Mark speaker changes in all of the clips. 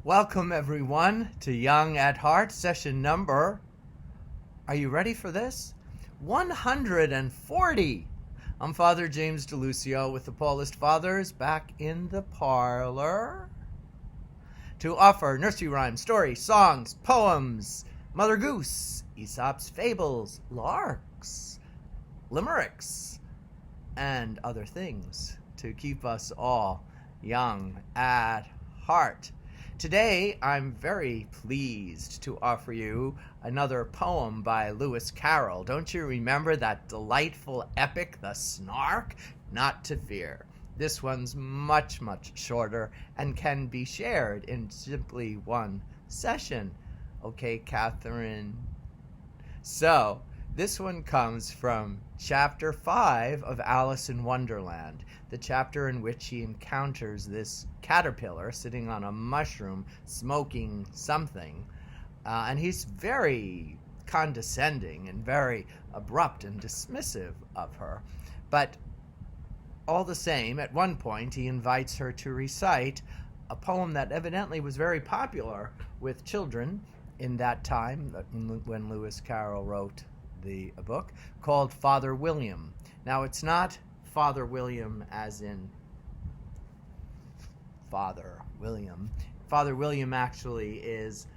Speaker 1: Welcome, everyone, to Young at Heart, session number, are you ready for this? 140. I'm Father James DeLucio with the Paulist Fathers back in the parlor to offer nursery rhymes, stories, songs, poems, Mother Goose, Aesop's fables, larks, limericks, and other things to keep us all young at heart. Today, I'm very pleased to offer you another poem by Lewis Carroll. Don't you remember that delightful epic, The Snark? Not to fear. This one's much, much shorter and can be shared in simply one session. Okay, Catherine? So, this one comes from chapter 5 of Alice in Wonderland, the chapter in which he encounters this caterpillar sitting on a mushroom smoking something. And he's very condescending and very abrupt and dismissive of her. But all the same, at one point he invites her to recite a poem that evidently was very popular with children in that time when Lewis Carroll wrote the book, called Father William. Now, it's not Father William as in Father William. Father William actually is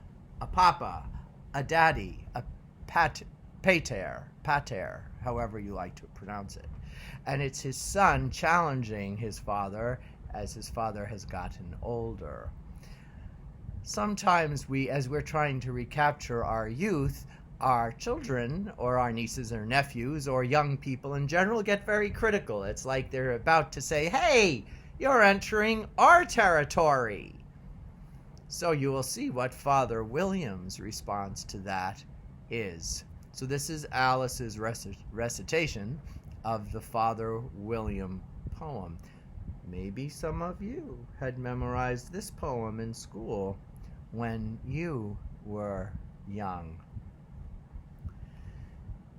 Speaker 1: a papa, a daddy, a pater, however you like to pronounce it. And it's his son challenging his father as his father has gotten older. Sometimes as we're trying to recapture our youth, our children or our nieces or nephews or young people in general get very critical. It's like they're about to say, "Hey, you're entering our territory." So you will see what Father William's response to that is. So this is Alice's recitation of the Father William poem. Maybe some of you had memorized this poem in school when you were young.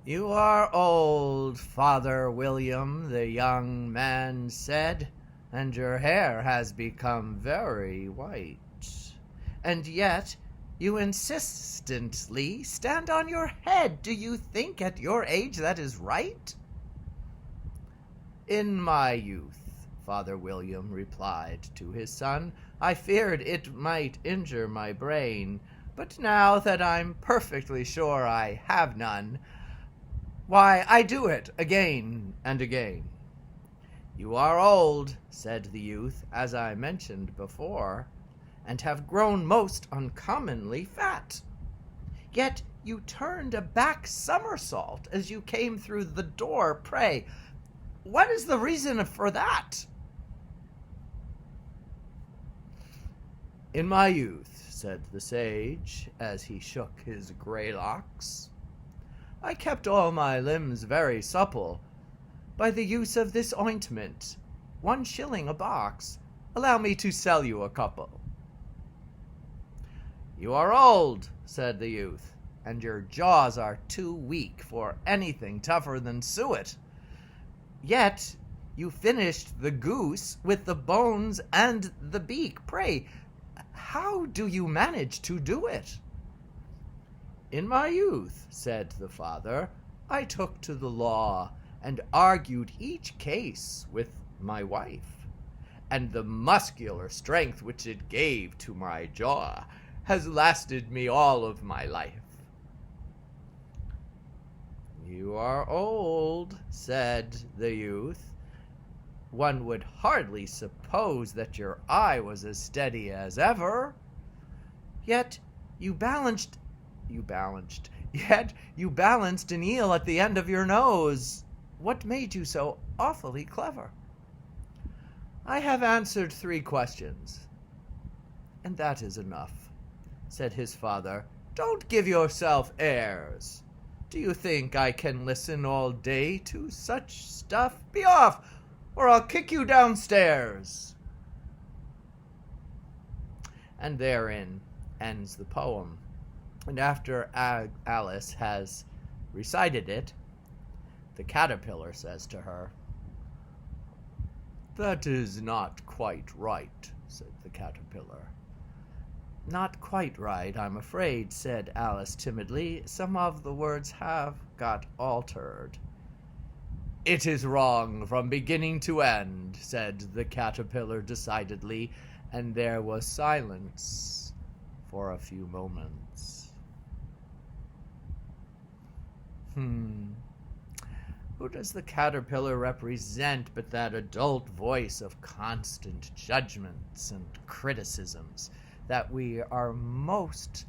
Speaker 1: "You are old, Father William," the young man said, "and your hair has become very white. And yet you insistently stand on your head. Do you think at your age that is right?" "In my youth," Father William replied to his son, "I feared it might injure my brain, but now that I'm perfectly sure I have none, why, I do it again and again." "You are old," said the youth, "as I mentioned before, and have grown most uncommonly fat. Yet you turned a back somersault as you came through the door. Pray, what is the reason for that?" "In my youth," said the sage, as he shook his gray locks, "I kept all my limbs very supple by the use of this ointment, 1 shilling a box. Allow me to sell you a couple." "You are old," said the youth, "and your jaws are too weak for anything tougher than suet. Yet you finished the goose with the bones and the beak. Pray, how do you manage to do it?" "In my youth," said the father, "I took to the law and argued each case with my wife, and the muscular strength which it gave to my jaw has lasted me all of my life." "You are old," said the youth. "One would hardly suppose that your eye was as steady as ever. Yet you balanced an eel at the end of your nose. What made you so awfully clever?" "I have answered 3 questions, and that is enough," said his father. "Don't give yourself airs. Do you think I can listen all day to such stuff? Be off, or I'll kick you downstairs." And therein ends the poem. And after Alice has recited it, the caterpillar says to her, "That is not quite right," said the caterpillar. Not quite right, I'm afraid, said Alice timidly. Some of the words have got altered. It is wrong from beginning to end, said the caterpillar decidedly, and there was silence for a few moments. Who does the caterpillar represent but that adult voice of constant judgments and criticisms that we are most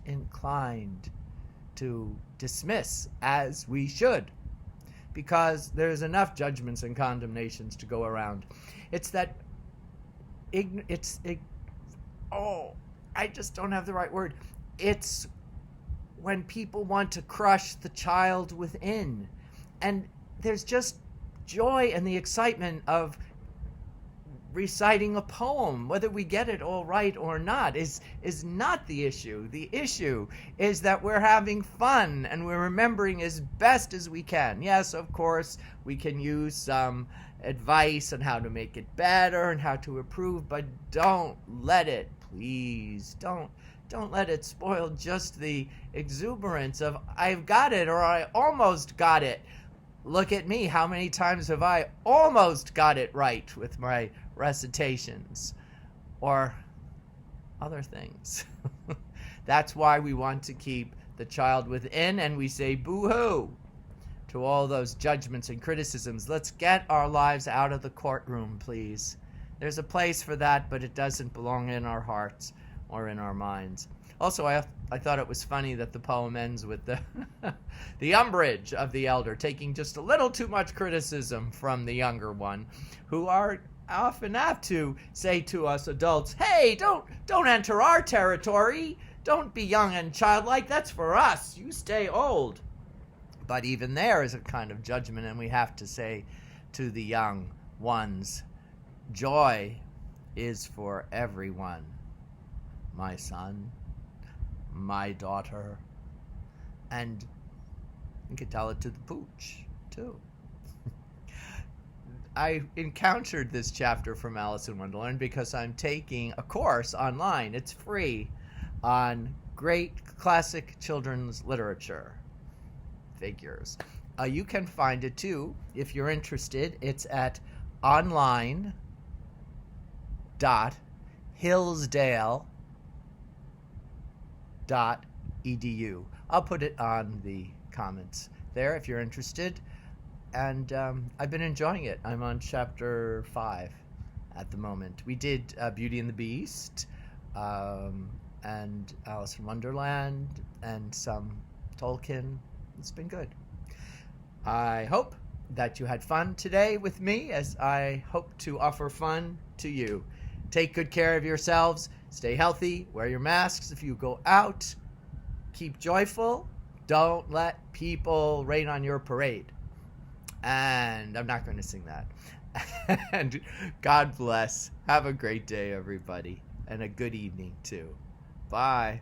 Speaker 1: inclined to dismiss, as we should, because there's enough judgments and condemnations to go around. It's that I just don't have the right word. It's when people want to crush the child within. And there's just joy and the excitement of reciting a poem. Whether we get it all right or not is not the issue. The issue is that we're having fun and we're remembering as best as we can. Yes, of course, we can use some advice on how to make it better and how to improve, but don't let it, please, don't let it spoil just the exuberance of I've got it or I almost got it. Look at me. How many times have I almost got it right with my recitations or other things? That's why we want to keep the child within, and we say boo-hoo to all those judgments and criticisms. Let's get our lives out of the courtroom, please. There's a place for that, but it doesn't belong in our hearts or in our minds. Also, I thought it was funny that the poem ends with the umbrage of the elder taking just a little too much criticism from the younger one, who are often apt to say to us adults, hey, don't enter our territory. Don't be young and childlike. That's for us. You stay old. But even there is a kind of judgment, and we have to say to the young ones, joy is for everyone. My son, my daughter, and you can tell it to the pooch, too. I encountered this chapter from Alice in Wonderland because I'm taking a course online. It's free on great classic children's literature figures. You can find it, too, if you're interested. It's at online.hillsdale.edu. I'll put it on the comments there if you're interested. And I've been enjoying it. I'm on chapter 5 at the moment. We did Beauty and the Beast, and Alice in Wonderland, and some Tolkien. It's been good. I hope that you had fun today with me, as I hope to offer fun to you. Take good care of yourselves. Stay healthy. Wear your masks if you go out. Keep joyful. Don't let people rain on your parade. And I'm not going to sing that. And God bless. Have a great day, everybody. And a good evening, too. Bye.